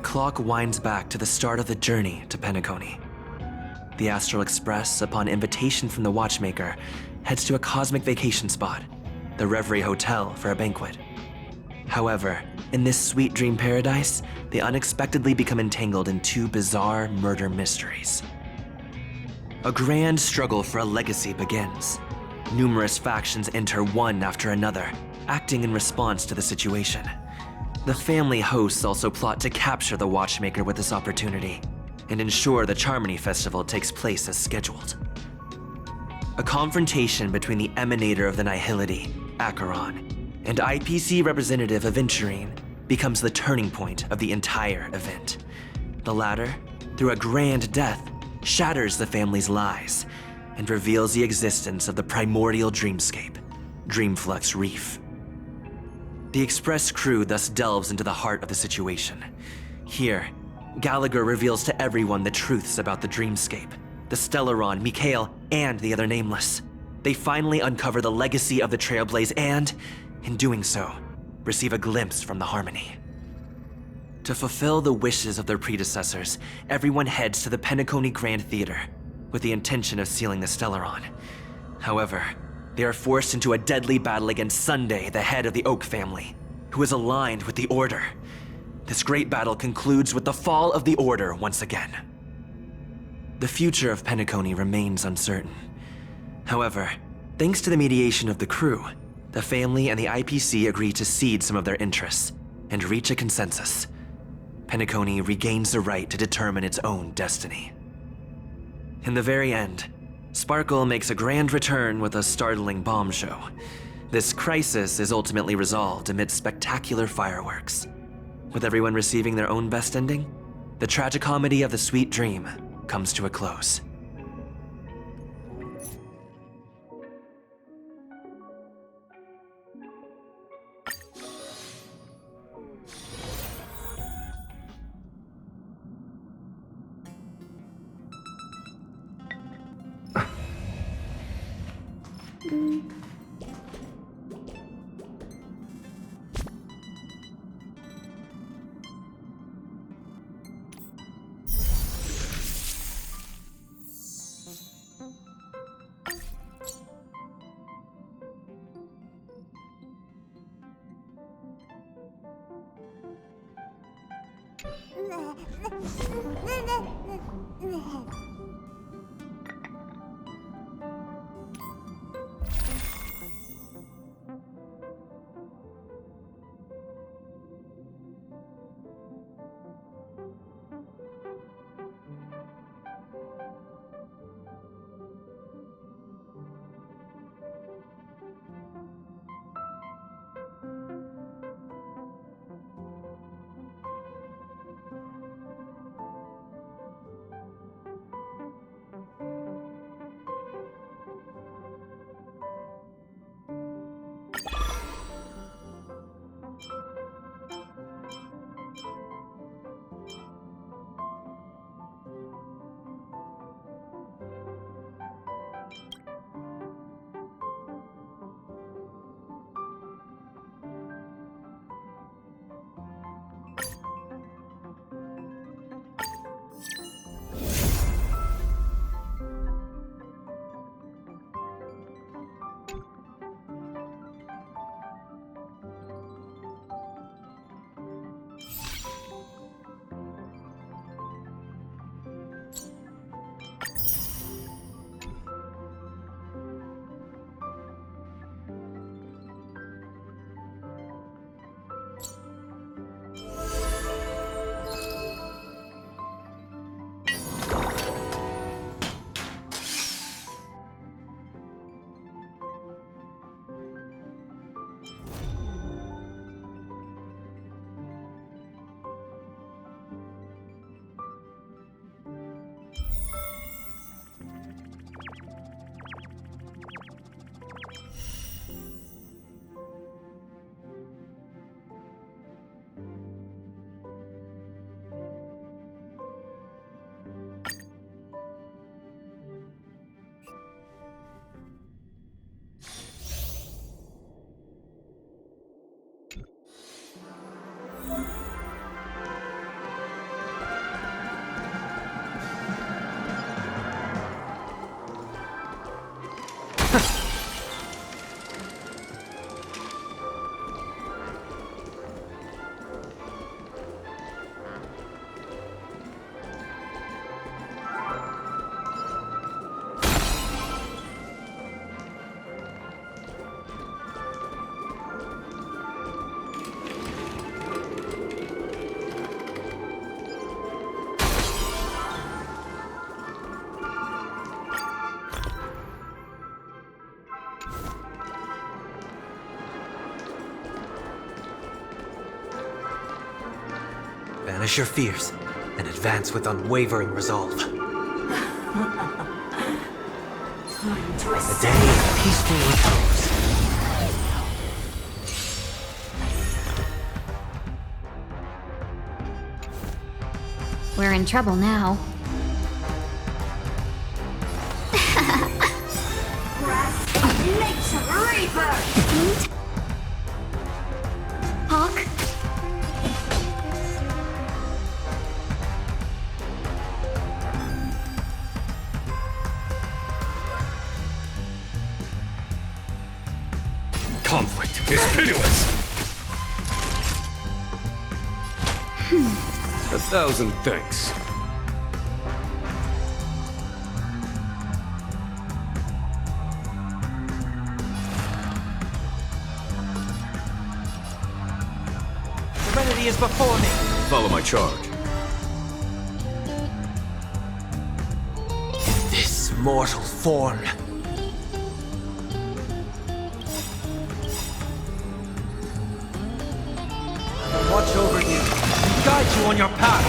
clock winds back to the start of the journey to Penacony. The Astral Express, upon invitation from the watchmaker, heads to a cosmic vacation spot, the Reverie Hotel, for a banquet. However, in this sweet dream paradise, they unexpectedly become entangled in two bizarre murder mysteries. A grand struggle for a legacy begins. Numerous factions enter one after another, acting in response to the situation. The family hosts also plot to capture the watchmaker with this opportunity and ensure the Charmony Festival takes place as scheduled. A confrontation between the emanator of the Nihility, Acheron, and IPC representative Aventurine becomes the turning point of the entire event. The latter, through a grand death, shatters the family's lies and reveals the existence of the primordial dreamscape, Dreamflux Reef. The Express crew thus delves into the heart of the situation. Here, Gallagher reveals to everyone the truths about the dreamscape, the Stellaron, Mikhail, and the other Nameless. They finally uncover the legacy of the Trailblaze and, in doing so, receive a glimpse from the Harmony. To fulfill the wishes of their predecessors, everyone heads to the Penacony Grand Theater with the intention of sealing the Stellaron. However, they are forced into a deadly battle against Sunday, the head of the Oak family, who is aligned with the Order. This great battle concludes with the fall of the Order once again. The future of Penacony remains uncertain. However, thanks to the mediation of the crew, the family and the IPC agree to cede some of their interests and reach a consensus. Penacony regains the right to determine its own destiny. In the very end, Sparkle makes a grand return with a startling bomb show. This crisis is ultimately resolved amid spectacular fireworks. With everyone receiving their own best ending, the tragicomedy of the sweet dream comes to a close. Banish your fears and advance with unwavering resolve. A day of peaceful repose. We're in trouble now. Hawk? Conflict is pitiless! 1,000 thanks. Serenity is before me. Follow my charge. This mortal form. Watch over you and guide you on your path.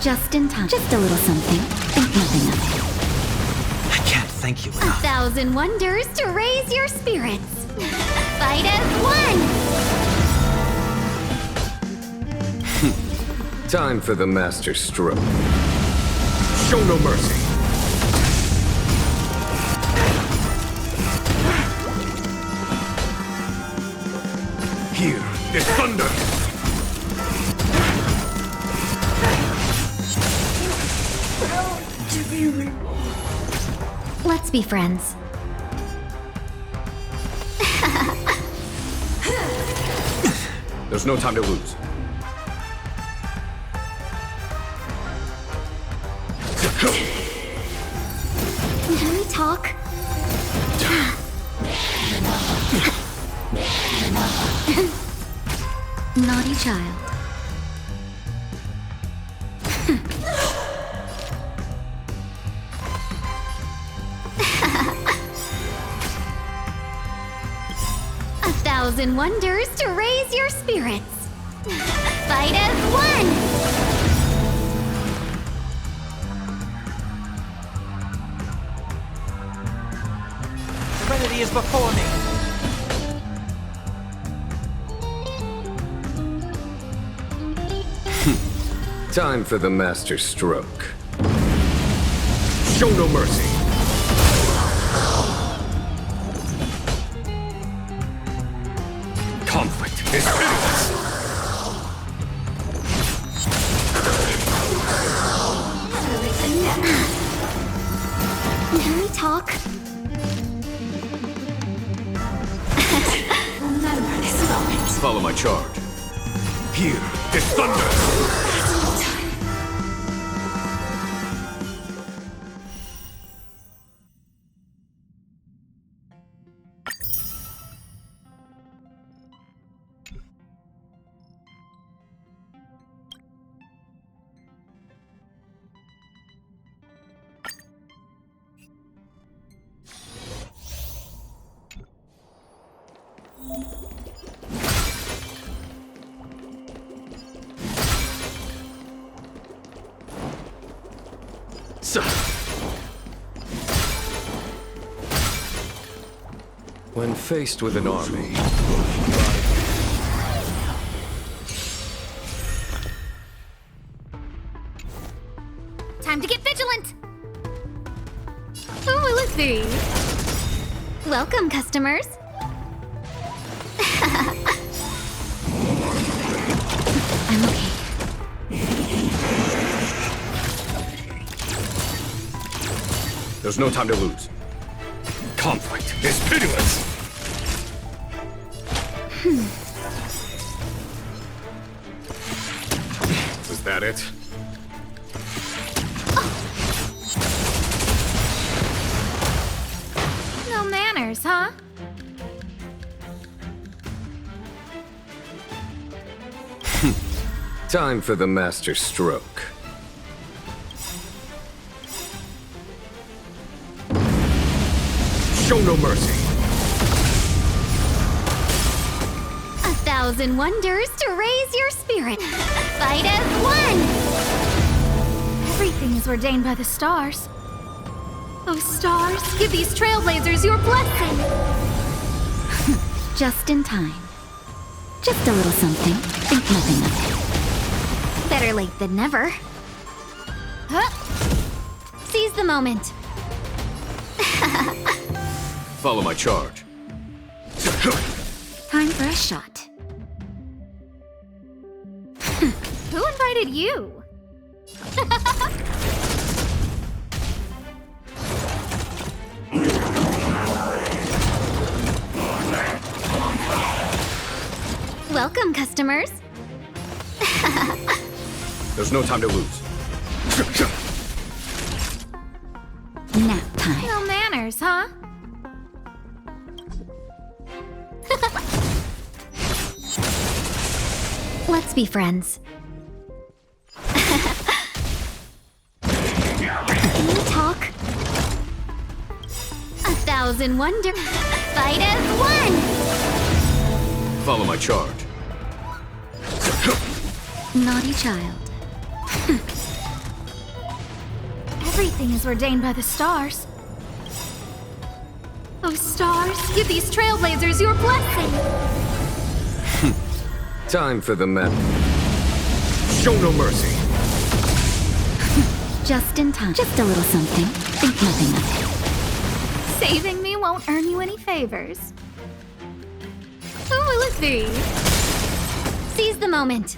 Just in time. Just a little something. Think nothing of it. I can't thank you A enough. 1,000 wonders to raise your spirits. Fight as one! Time for the master stroke. Show no mercy. Hear this thunder. Let's be friends. There's no time to lose. Can we talk? Naughty child. A 1,000 wonders to raise your spirits. Fight as one! Serenity is before me. Time for the master stroke. Show no mercy. Conflict is pitiless. Can we talk? Remember this moment. Follow my charge. Hear this thunder. When faced with an army, Time to get vigilant! Who will it be? Welcome, customers. I'm okay. there's no time to lose. Conflict is pitiless. Was that it? No manners, huh? Time for the master stroke. Show no mercy. 1,000 wonders to raise your spirit. Fight as one! Everything is ordained by the stars. Oh, stars, give these trailblazers your blessing! Just in time. Just a little something. Think nothing of it. Better late than never. Huh? Seize the moment. Follow my charge. Time for a shot. Who invited you? Welcome, customers. There's no time to lose. Nap time. No manners, huh? Let's be friends. Can we talk? 1,000 wonder. Fight as one! Follow my charge. Naughty child. Everything is ordained by the stars. Oh, stars, give these trailblazers your blessing! Time for the map. Show no mercy. Just in time. Just a little something. Think nothing of it. Saving me won't earn you any favors. Who will it be? Seize the moment.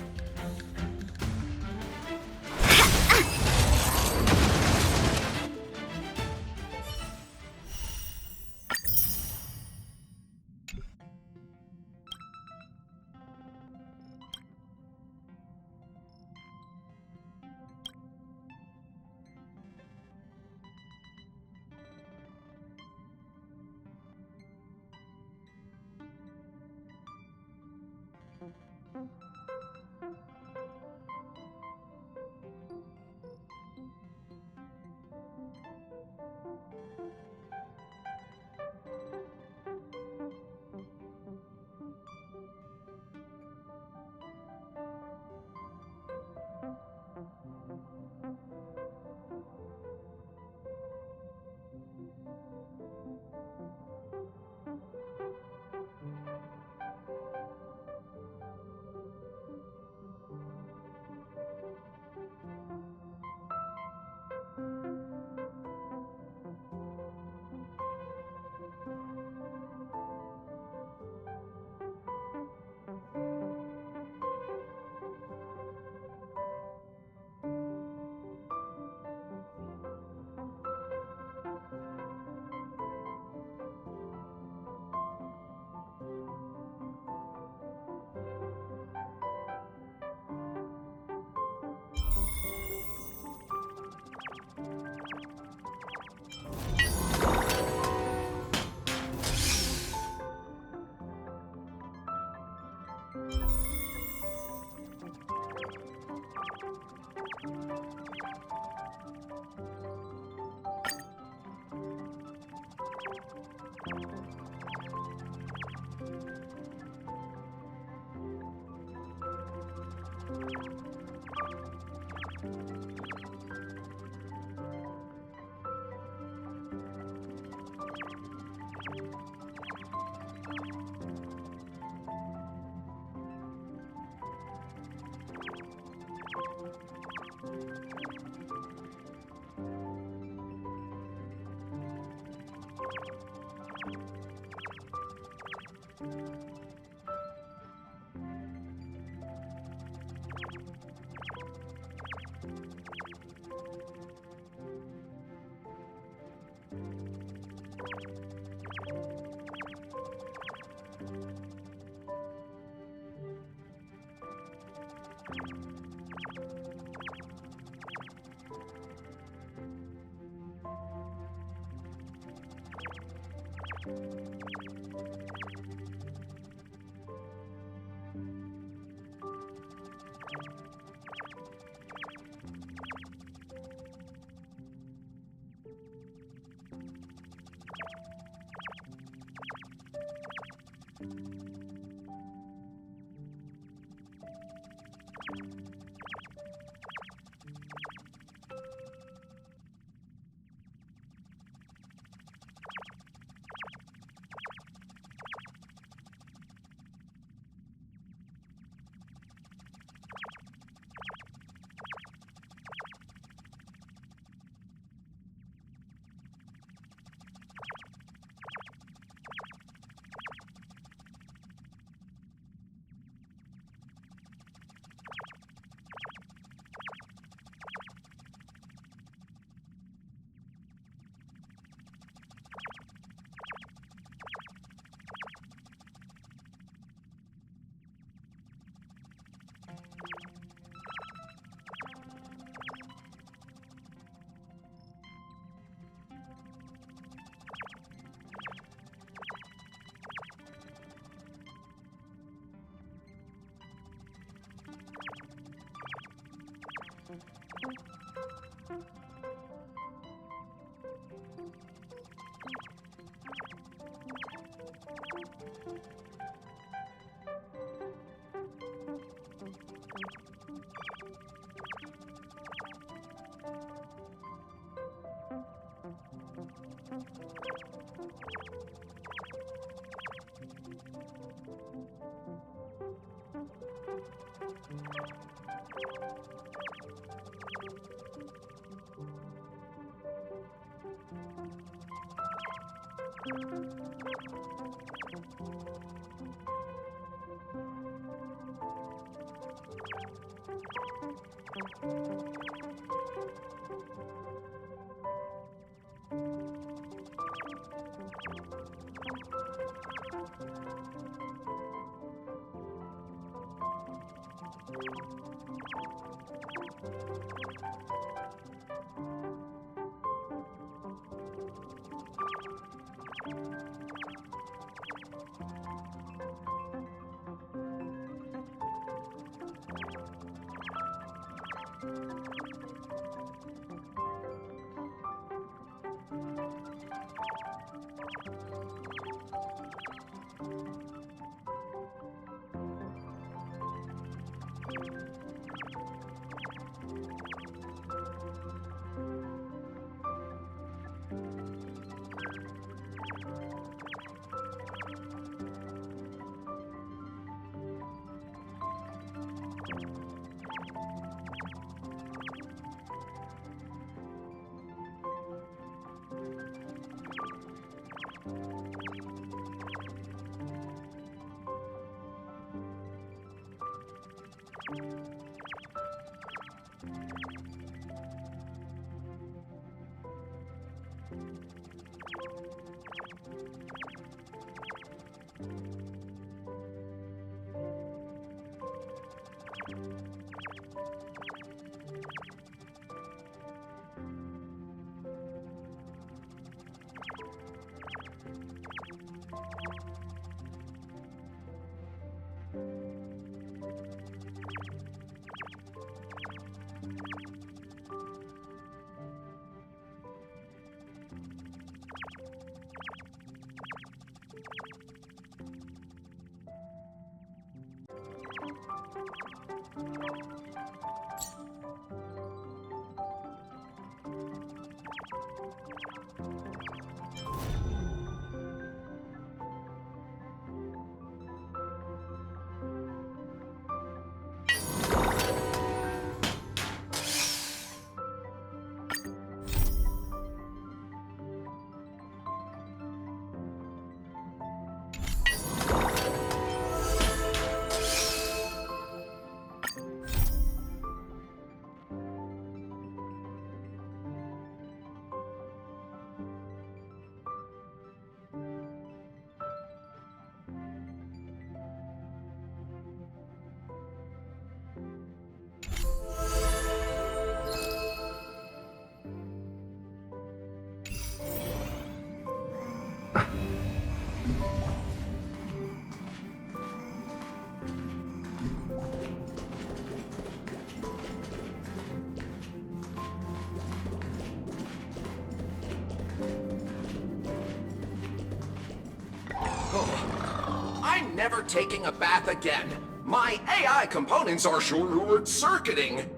I'm never taking a bath again. My AI components are short-circuiting.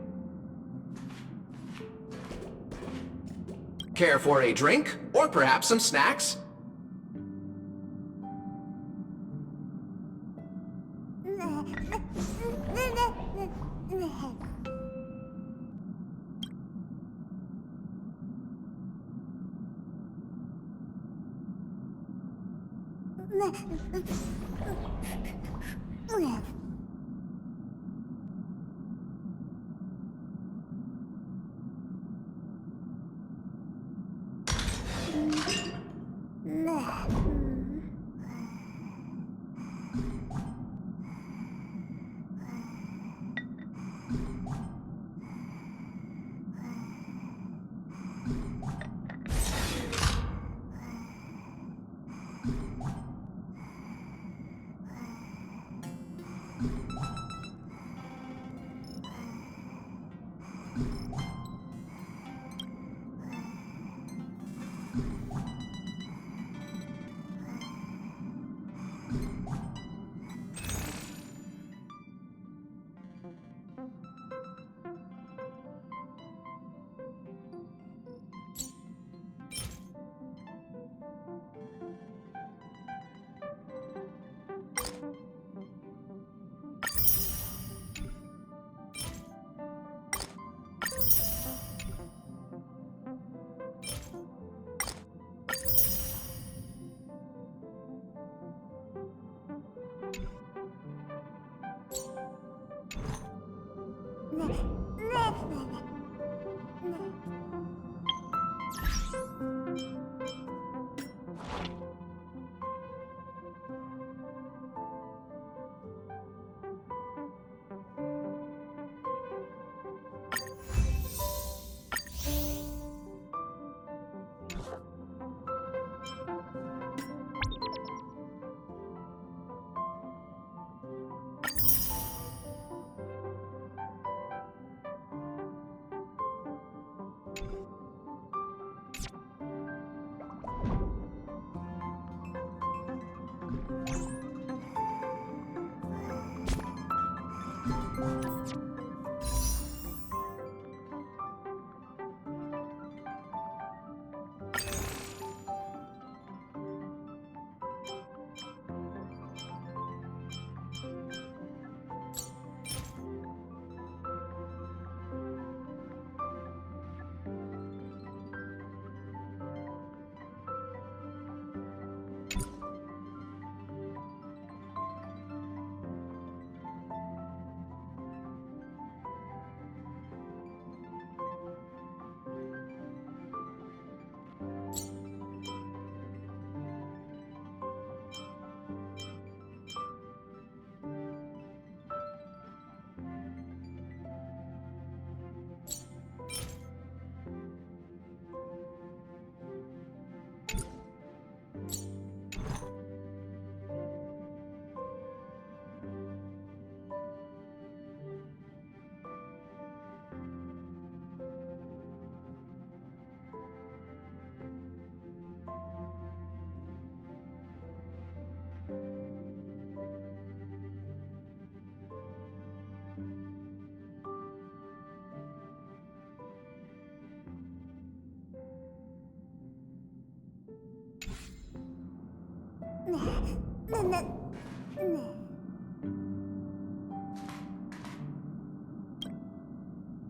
Care for a drink? Or perhaps some snacks?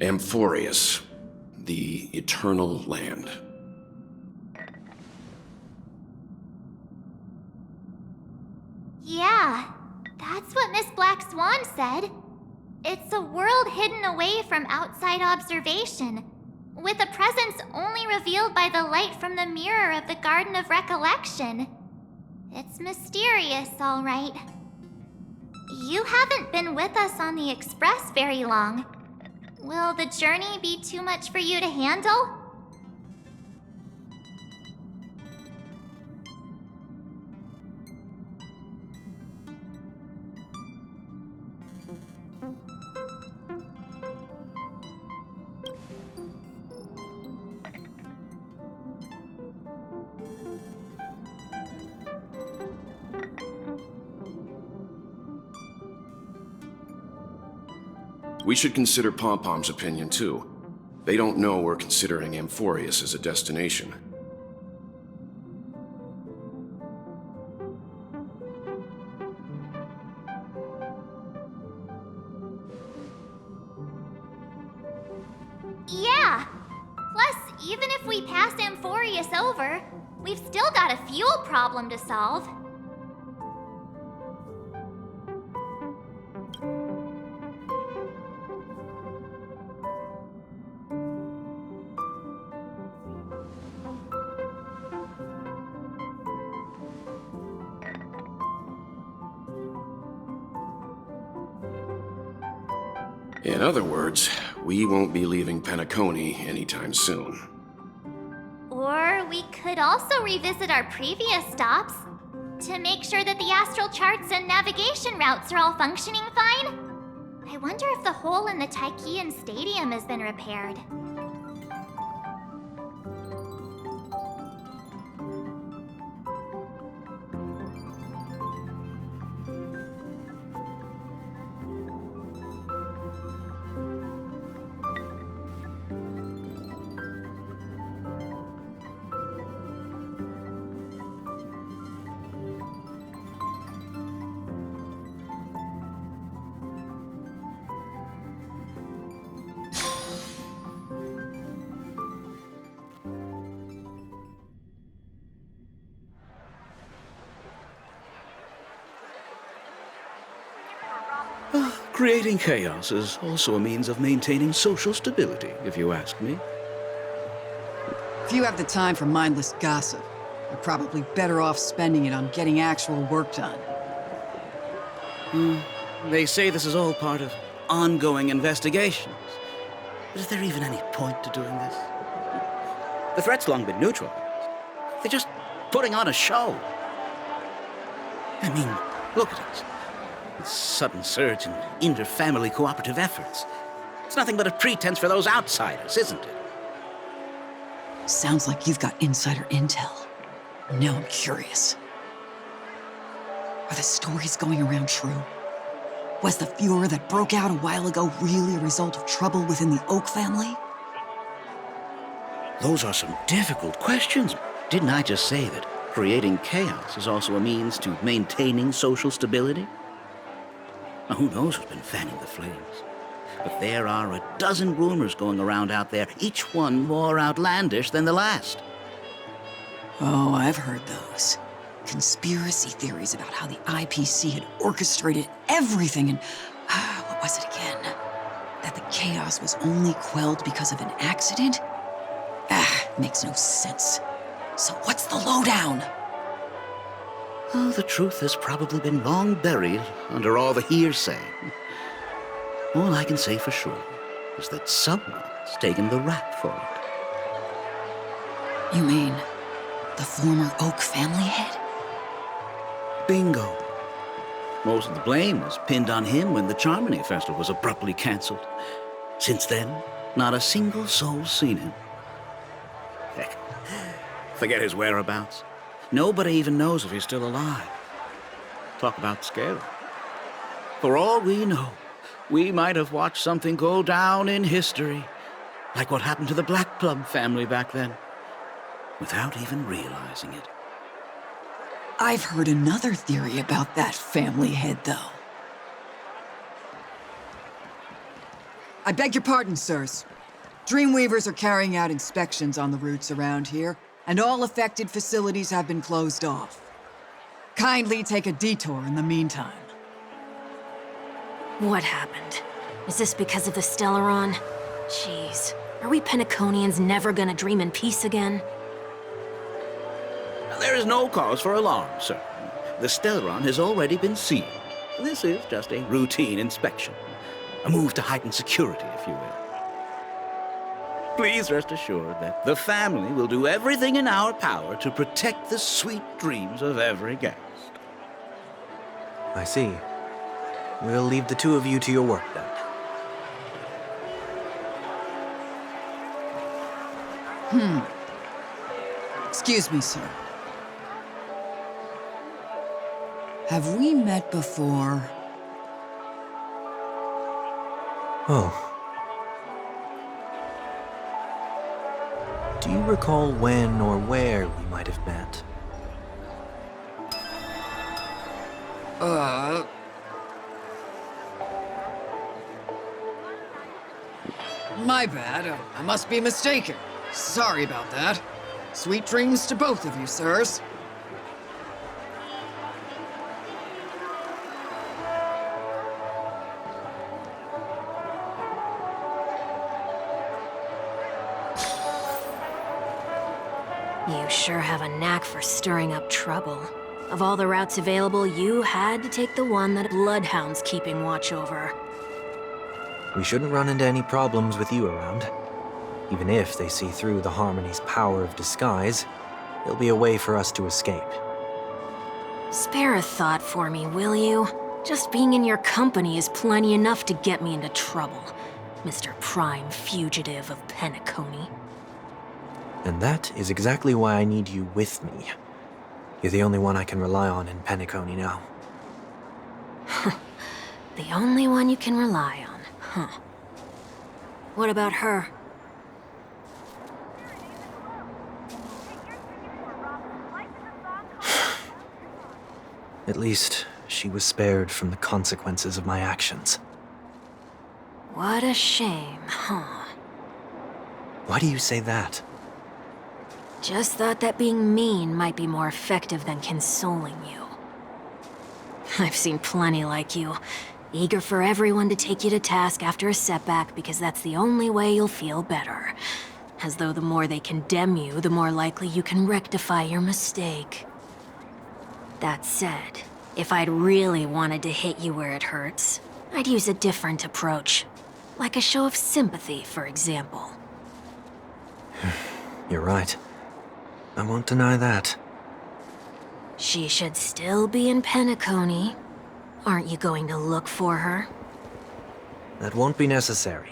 Amphorius, the Eternal Land. Yeah, that's what Miss Black Swan said. It's a world hidden away from outside observation, with a presence only revealed by the light from the mirror of the Garden of Recollection. It's mysterious, all right. You haven't been with us on the Express very long. Will the journey be too much for you to handle? We should consider Pom-Pom's opinion, too. They don't know we're considering Amphorius as a destination. Yeah. Plus, even if we pass Amphorius over, we've still got a fuel problem to solve. In other words, we won't be leaving Penacony anytime soon. Or we could also revisit our previous stops to make sure that the astral charts and navigation routes are all functioning fine. I wonder if the hole in the Tychean Stadium has been repaired. Creating chaos is also a means of maintaining social stability, if you ask me. If you have the time for mindless gossip, you're probably better off spending it on getting actual work done. They say this is all part of ongoing investigations. But is there even any point to doing this? The threat's long been neutralized. They're just putting on a show. I mean, look at it. This sudden surge in inter-family cooperative efforts. It's nothing but a pretense for those outsiders, isn't it? Sounds like you've got insider intel. Now I'm curious. Are the stories going around true? Was the furor that broke out a while ago really a result of trouble within the Oak family? Those are some difficult questions. Didn't I just say that creating chaos is also a means to maintaining social stability? Now, who knows who's been fanning the flames? But there are a dozen rumors going around out there, each one more outlandish than the last. Oh, I've heard those. Conspiracy theories about how the IPC had orchestrated everything and... what was it again? That the chaos was only quelled because of an accident? Makes no sense. So what's the lowdown? Oh, the truth has probably been long buried under all the hearsay. All I can say for sure is that someone's taken the rap for it. You mean the former Oak family head? Bingo. Most of the blame was pinned on him when the Charmony Festival was abruptly cancelled. Since then, not a single soul's seen him. Heck, forget his whereabouts. Nobody even knows if he's still alive. Talk about scary. For all we know, we might have watched something go down in history, like what happened to the Black Plum family back then, without even realizing it. I've heard another theory about that family head, though. I beg your pardon, sirs. Dreamweavers are carrying out inspections on the routes around here, and all affected facilities have been closed off. Kindly take a detour in the meantime. What happened? Is this because of the Stellaron? Jeez, are we Penaconians never gonna dream in peace again? There is no cause for alarm, sir. The Stellaron has already been sealed. This is just a routine inspection. A move to heighten security, if you will. Please rest assured that the family will do everything in our power to protect the sweet dreams of every guest. I see. We'll leave the two of you to your work, then. Excuse me, sir. Have we met before? Oh. Do you recall when or where we might have met? My bad. I must be mistaken. Sorry about that. Sweet dreams to both of you, sirs. You sure have a knack for stirring up trouble. Of all the routes available, you had to take the one that Bloodhound's keeping watch over. We shouldn't run into any problems with you around. Even if they see through the Harmony's power of disguise, there'll be a way for us to escape. Spare a thought for me, will you? Just being in your company is plenty enough to get me into trouble, Mr. Prime Fugitive of Penacony. And that is exactly why I need you with me. You're the only one I can rely on in Penacony now. The only one you can rely on, huh? What about her? At least, she was spared from the consequences of my actions. What a shame, huh? Why do you say that? Just thought that being mean might be more effective than consoling you. I've seen plenty like you, eager for everyone to take you to task after a setback because that's the only way you'll feel better. As though the more they condemn you, the more likely you can rectify your mistake. That said, if I'd really wanted to hit you where it hurts, I'd use a different approach. Like a show of sympathy, for example. You're right. I won't deny that. She should still be in Penacony. Aren't you going to look for her? That won't be necessary.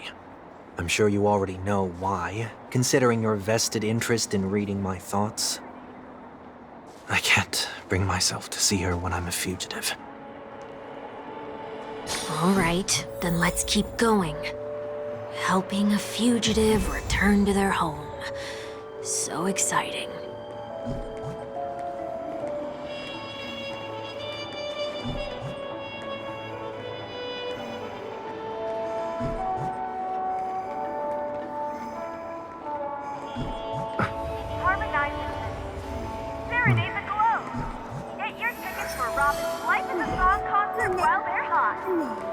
I'm sure you already know why, considering your vested interest in reading my thoughts. I can't bring myself to see her when I'm a fugitive. All right, then let's keep going. Helping a fugitive return to their home. So exciting. Serenade the globe. Get your tickets for Robin's Life in the Song concert while they're hot.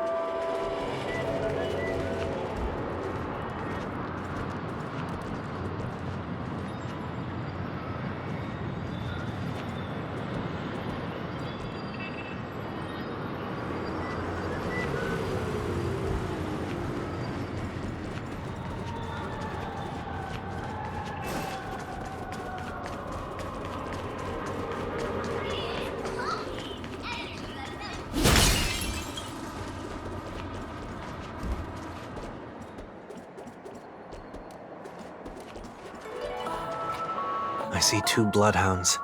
I see two bloodhounds.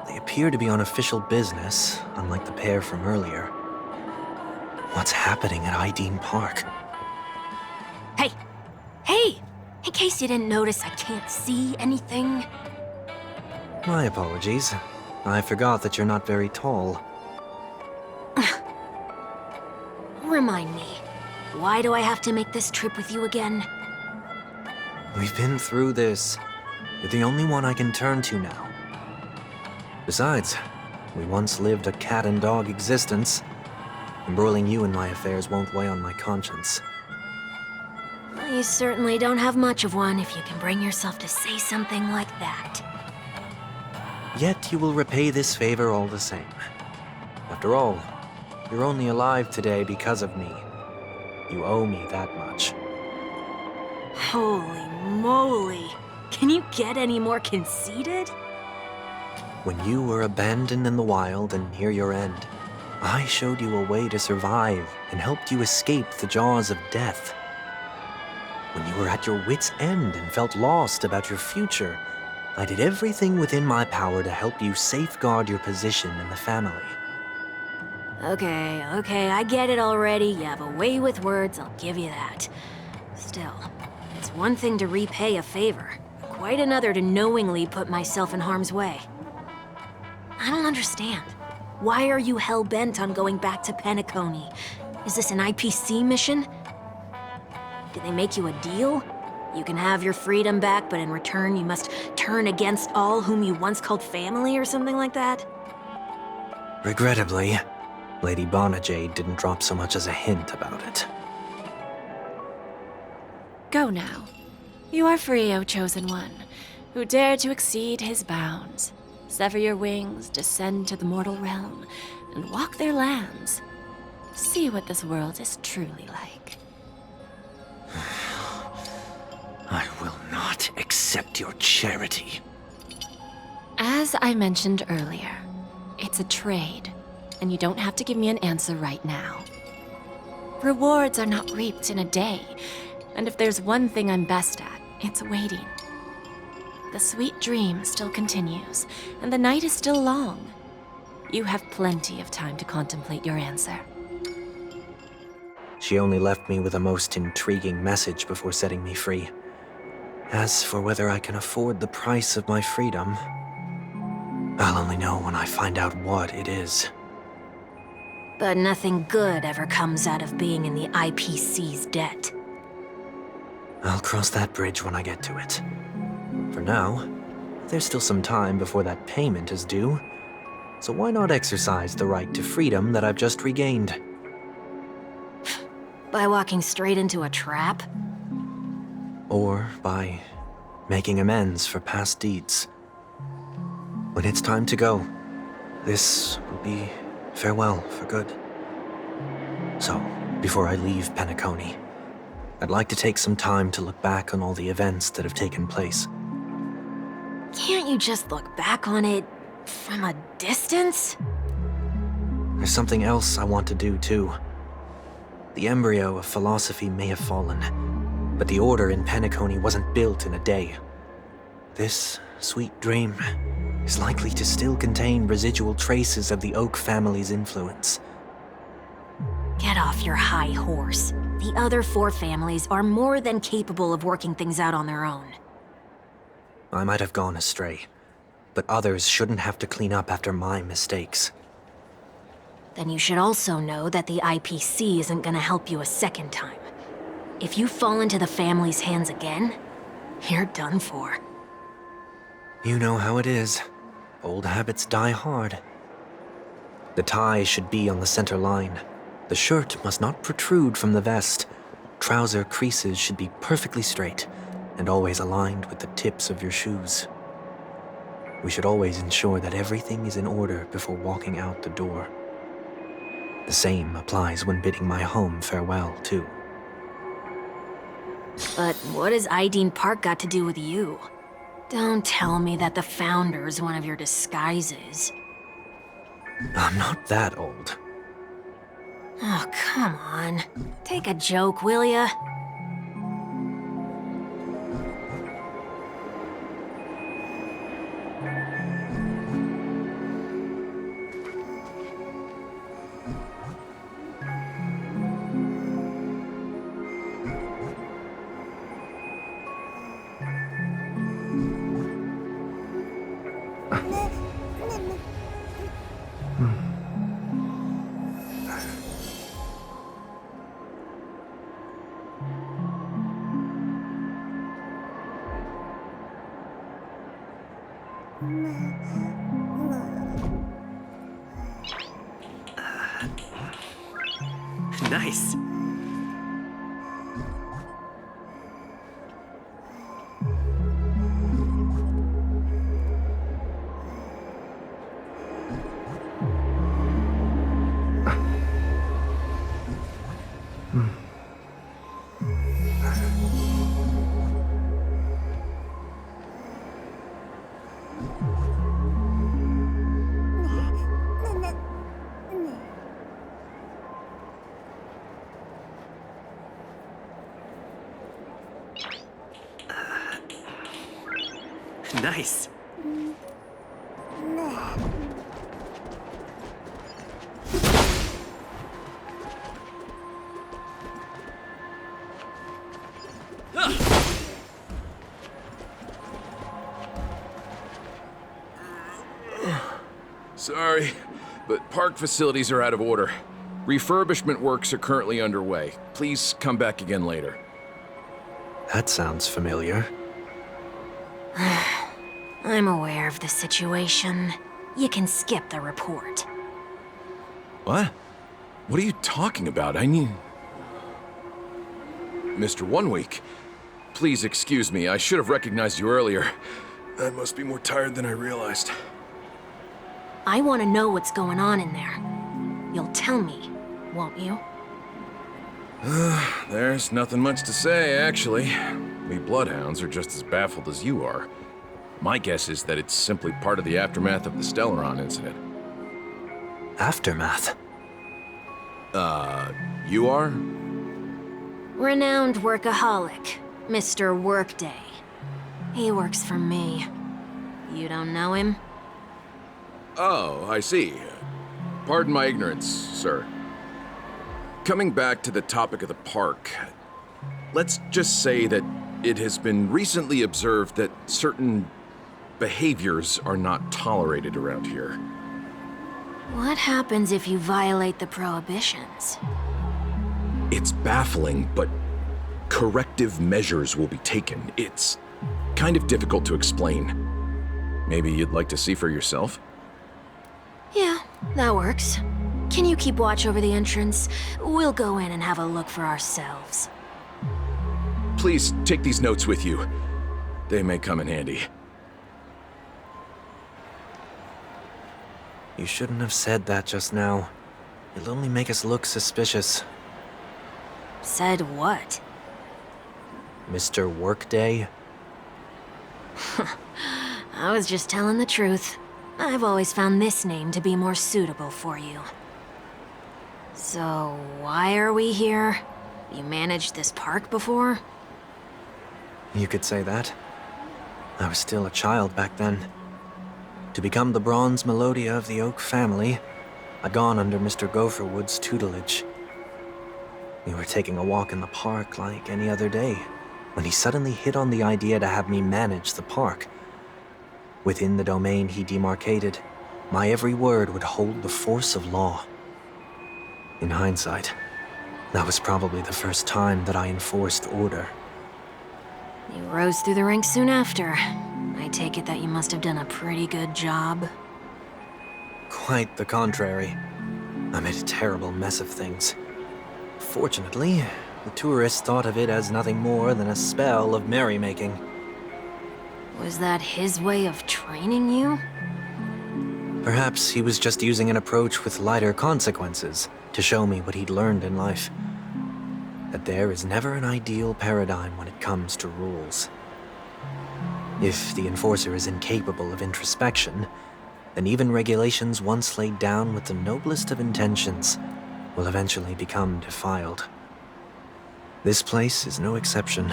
They appear to be on official business, unlike the pair from earlier. What's happening at Ideen Park? Hey! Hey! In case you didn't notice, I can't see anything. My apologies. I forgot that you're not very tall. Remind me, why do I have to make this trip with you again? We've been through this. You're the only one I can turn to now. Besides, we once lived a cat-and-dog existence. Embroiling you in my affairs won't weigh on my conscience. Well, you certainly don't have much of one if you can bring yourself to say something like that. Yet you will repay this favor all the same. After all, you're only alive today because of me. You owe me that much. Holy moly! Can you get any more conceited? When you were abandoned in the wild and near your end, I showed you a way to survive and helped you escape the jaws of death. When you were at your wit's end and felt lost about your future, I did everything within my power to help you safeguard your position in the family. Okay, I get it already. You have a way with words, I'll give you that. Still, it's one thing to repay a favor, quite another to knowingly put myself in harm's way. I don't understand. Why are you hell-bent on going back to Penacony? Is this an IPC mission? Did they make you a deal? You can have your freedom back, but in return you must turn against all whom you once called family or something like that? Regrettably, Lady Bonajade didn't drop so much as a hint about it. Go now. You are free, O Chosen One, who dare to exceed his bounds. Sever your wings, descend to the mortal realm, and walk their lands. See what this world is truly like. I will not accept your charity. As I mentioned earlier, it's a trade, and you don't have to give me an answer right now. Rewards are not reaped in a day, and if there's one thing I'm best at, it's waiting. The sweet dream still continues, and the night is still long. You have plenty of time to contemplate your answer. She only left me with a most intriguing message before setting me free. As for whether I can afford the price of my freedom, I'll only know when I find out what it is. But nothing good ever comes out of being in the IPC's debt. I'll cross that bridge when I get to it. For now, there's still some time before that payment is due, so why not exercise the right to freedom that I've just regained? By walking straight into a trap? Or by making amends for past deeds. When it's time to go, this will be farewell for good. So, before I leave Penacony, I'd like to take some time to look back on all the events that have taken place. Can't you just look back on it from a distance? There's something else I want to do too. The embryo of philosophy may have fallen, but the order in Penacony wasn't built in a day. This sweet dream is likely to still contain residual traces of the Oak family's influence. Get off your high horse. The other 4 families are more than capable of working things out on their own. I might have gone astray, but others shouldn't have to clean up after my mistakes. Then you should also know that the IPC isn't gonna help you a second time. If you fall into the family's hands again, you're done for. You know how it is. Old habits die hard. The tie should be on the center line. The shirt must not protrude from the vest. Trouser creases should be perfectly straight and always aligned with the tips of your shoes. We should always ensure that everything is in order before walking out the door. The same applies when bidding my home farewell, too. But what has Ideen Park got to do with you? Don't tell me that the Founder's one of your disguises. I'm not that old. Oh, come on. Take a joke, will ya? Nice. Nice. Sorry, but park facilities are out of order. Refurbishment works are currently underway. Please come back again later. That sounds familiar. I'm aware of the situation. You can skip the report. What? What are you talking about? I mean... Mr. One Week, please excuse me. I should have recognized you earlier. I must be more tired than I realized. I want to know what's going on in there. You'll tell me, won't you? There's nothing much to say, actually. We Bloodhounds are just as baffled as you are. My guess is that it's simply part of the aftermath of the Stellaron incident. Aftermath? You are? Renowned workaholic, Mr. Workday. He works for me. You don't know him? Oh, I see. Pardon my ignorance, sir. Coming back to the topic of the park, let's just say that it has been recently observed that certain behaviors are not tolerated around here. What happens if you violate the prohibitions? It's baffling, but corrective measures will be taken. It's kind of difficult to explain. Maybe you'd like to see for yourself? Yeah, that works. Can you keep watch over the entrance? We'll go in and have a look for ourselves. Please take these notes with you. They may come in handy. You shouldn't have said that just now. It'll only make us look suspicious. Said what? Mr. Workday? I was just telling the truth. I've always found this name to be more suitable for you. So, why are we here? You managed this park before? You could say that. I was still a child back then. To become the bronze Melodia of the Oak family, I'd gone under Mr. Gopherwood's tutelage. We were taking a walk in the park like any other day, when he suddenly hit on the idea to have me manage the park. Within the domain he demarcated, my every word would hold the force of law. In hindsight, that was probably the first time that I enforced order. You rose through the ranks soon after. I take it that you must have done a pretty good job. Quite the contrary. I made a terrible mess of things. Fortunately, the tourists thought of it as nothing more than a spell of merrymaking. Was that his way of training you? Perhaps he was just using an approach with lighter consequences to show me what he'd learned in life. That there is never an ideal paradigm when it comes to rules. If the enforcer is incapable of introspection, then even regulations once laid down with the noblest of intentions will eventually become defiled. This place is no exception.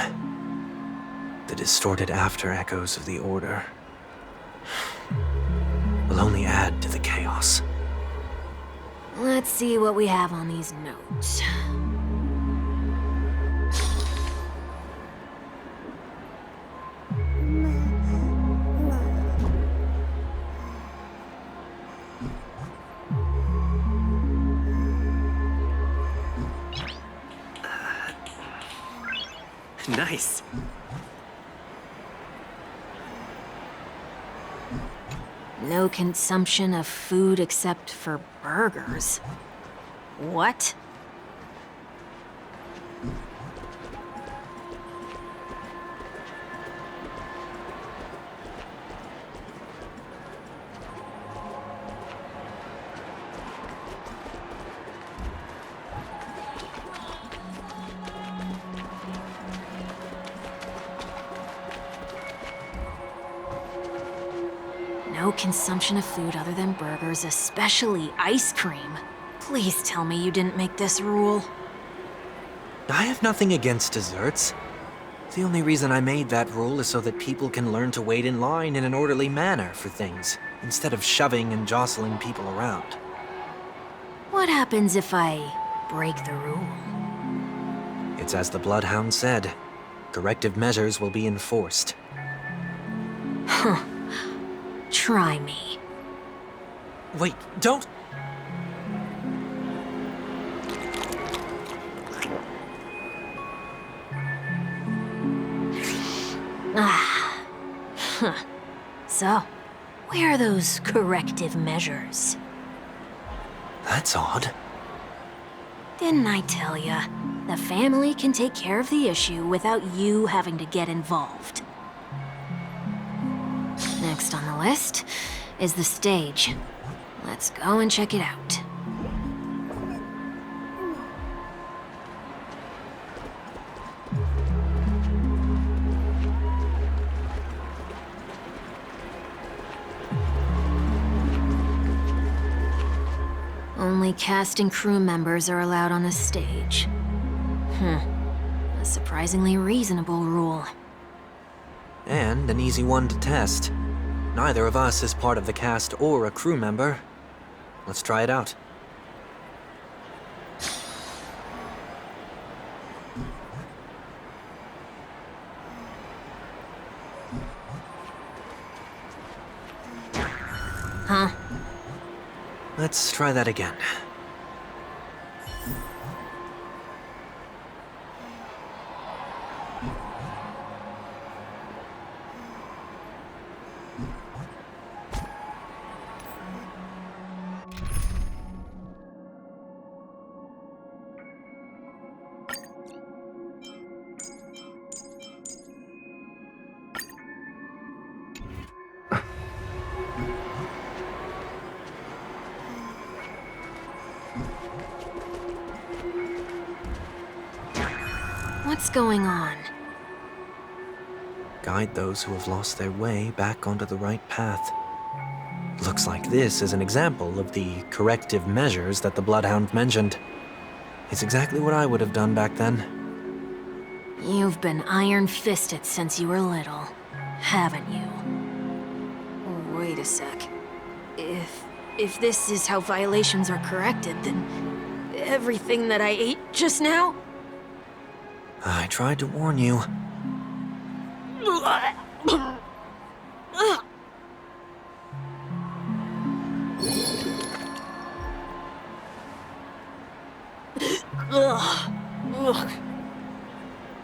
The distorted after echoes of the Order will only add to the chaos. Let's see what we have on these notes. Nice. No consumption of food except for burgers. What? No consumption of food other than burgers, especially ice cream. Please tell me you didn't make this rule. I have nothing against desserts. The only reason I made that rule is so that people can learn to wait in line in an orderly manner for things, instead of shoving and jostling people around. What happens if I break the rule? It's as the Bloodhound said. corrective measures will be enforced. Huh. Try me. Wait, don't! Ah. Huh. So, where are those corrective measures? That's odd. Didn't I tell ya? The family can take care of the issue without you having to get involved. Next on the list is the stage. Let's go and check it out. Only cast and crew members are allowed on the stage. A surprisingly reasonable rule. And an easy one to test. Neither of us is part of the cast or a crew member. Let's try it out. Huh? Let's try that again. What's going on? Guide those who have lost their way back onto the right path. Looks like this is an example of the corrective measures that the Bloodhound mentioned. It's exactly what I would have done back then. You've been iron-fisted since you were little, haven't you? Wait a sec. If this is how violations are corrected, then everything that I ate just now? I tried to warn you.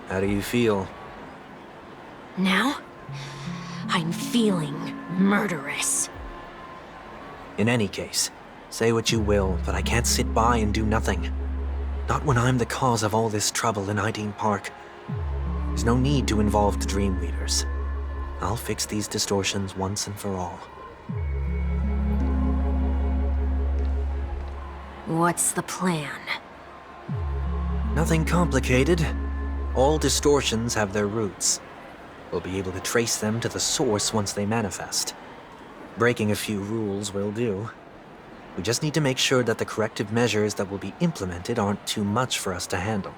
How do you feel? Now, I'm feeling murderous. In any case, say what you will, but I can't sit by and do nothing. Not when I'm the cause of all this trouble in Ideen Park. There's no need to involve the Dream Leaders. I'll fix these distortions once and for all. What's the plan? Nothing complicated. All distortions have their roots. We'll be able to trace them to the source once they manifest. Breaking a few rules will do. We just need to make sure that the corrective measures that will be implemented aren't too much for us to handle.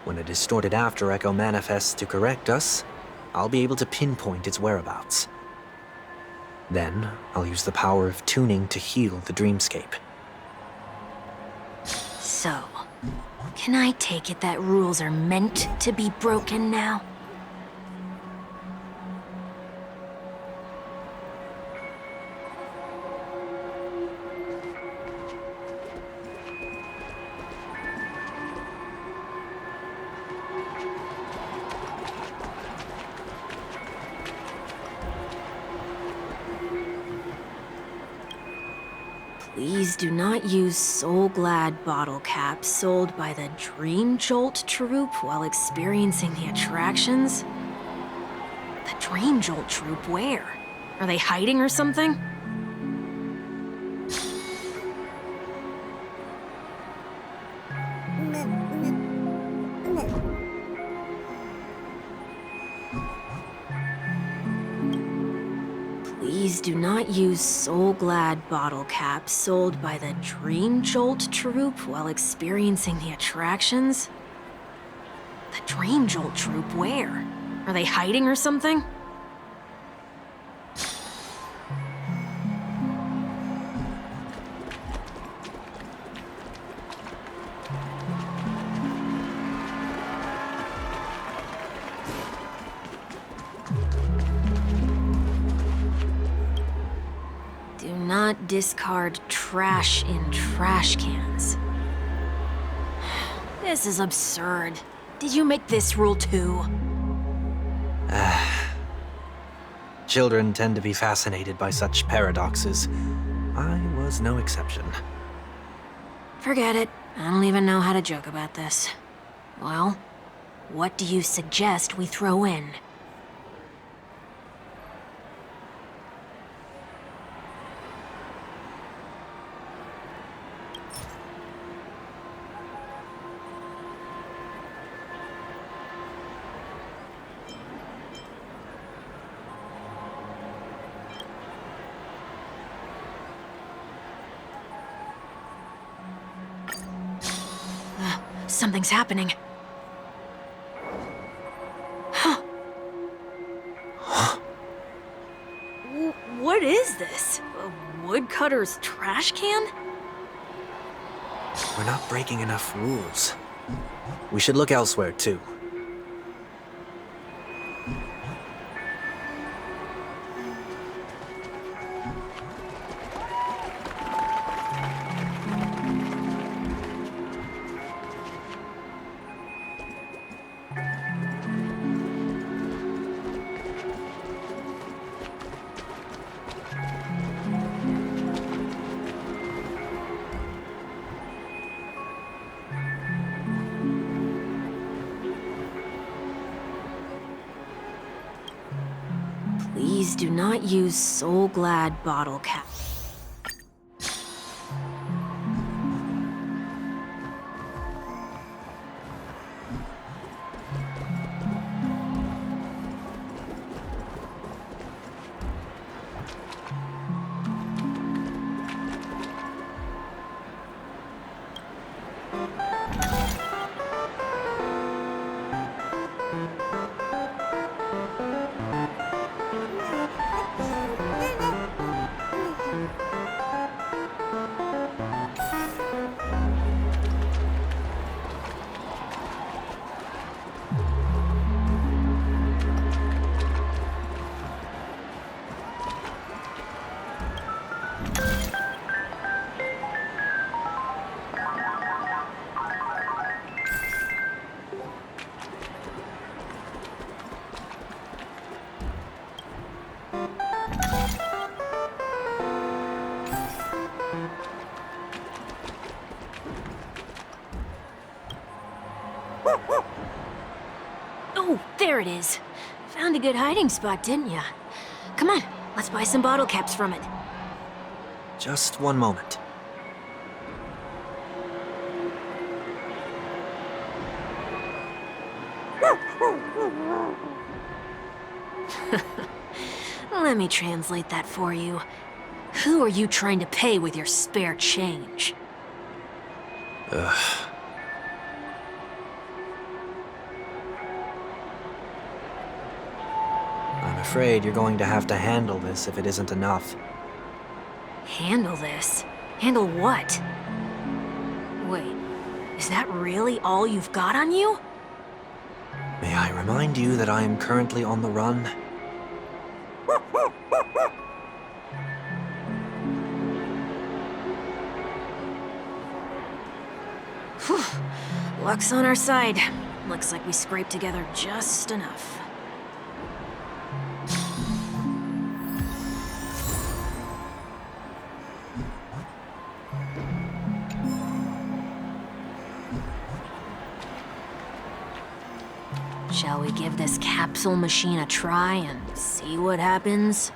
When a distorted after echo manifests to correct us, I'll be able to pinpoint its whereabouts. Then, I'll use the power of tuning to heal the dreamscape. So, can I take it that rules are meant to be broken now? Please do not use Soul Glad bottle caps sold by the Dream Jolt troupe while experiencing the attractions. The Dream Jolt troupe, where? Are they hiding or something? Please do not use Soul Glad bottle caps sold by the Dream Jolt troupe while experiencing the attractions. The Dream Jolt troupe, where? Are they hiding or something? not discard trash in trash cans. This is absurd. Did you make this rule too? Children tend to be fascinated by such paradoxes. I was no exception. Forget it. I don't even know how to joke about this. Well, what do you suggest we throw in? Something's happening. What is this? A woodcutter's trash can? We're not breaking enough rules. We should look elsewhere, too. Please do not use Soul Glad bottle cap. Oh, there it is. Found a good hiding spot, didn't ya? Come on, let's buy some bottle caps from it. Just one moment. Let me translate that for you. Who are you trying to pay with your spare change? Ugh. I'm afraid you're going to have to handle this if it isn't enough. Handle this? Handle what? Wait, is that really all you've got on you? May I remind you that I am currently on the run? Whew. Luck's on our side. Looks like we scraped together just enough. Shall we give this capsule machine a try and see what happens?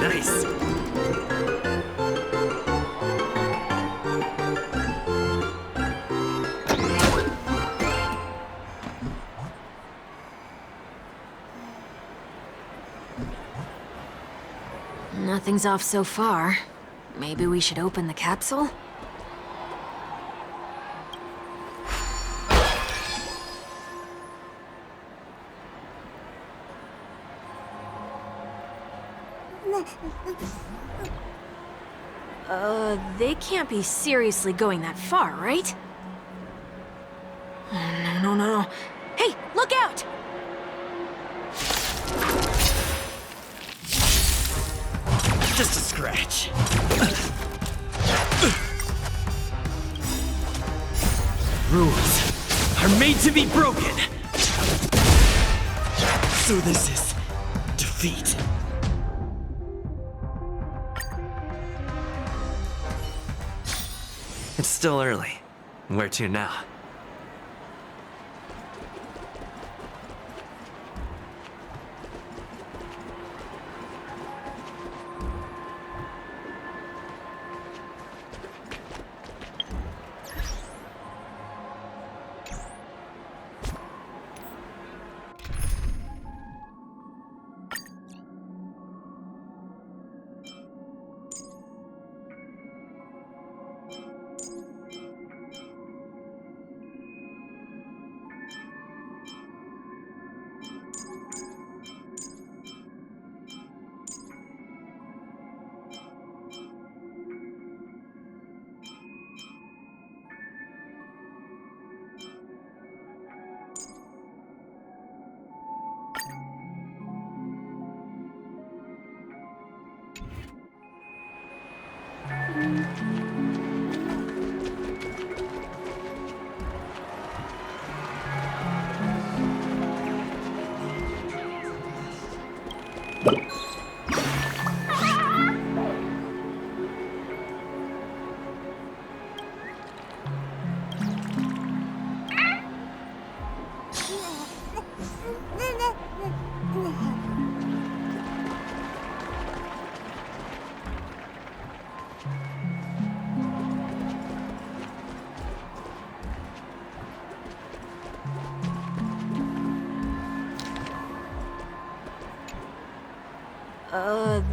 Nice. Nothing's off so far. Maybe we should open the capsule? They can't be seriously going that far, right? Oh, no. Hey, look out! Just a scratch. Rules are made to be broken. So this is defeat. It's still early. Where to now?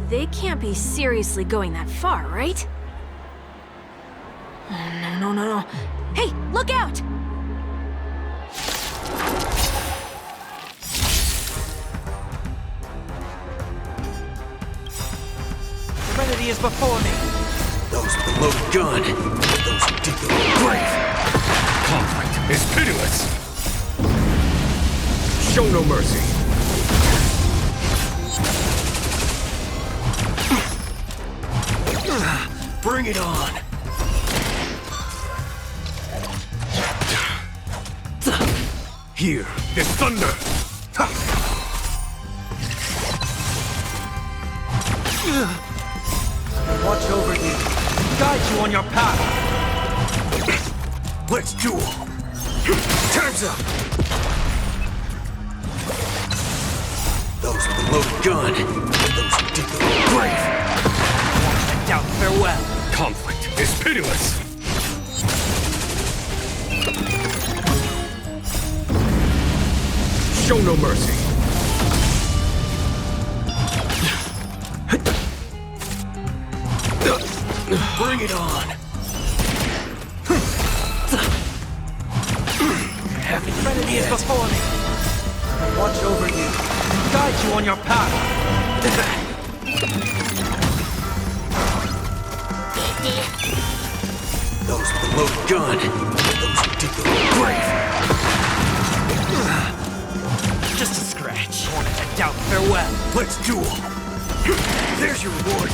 They can't be seriously going that far, right? Oh, no. Hey, look out! Serenity is before me. Those with the loaded gun, those who dig the grave. Conflict is pitiless. Show no mercy. Bring it on! Hear this thunder! Watch over you. Guide you on your path. Let's duel! Time's up! Those with the loaded gun, those who dig the grave. And doubt farewell. Conflict is pitiless! Show no mercy! Bring it on! Heavy enemy is before me. Watch over you. Guide you on your path. Those with the loaded gun, those who dig the grave. Just a scratch. And doubt farewell. Let's duel! There's your reward!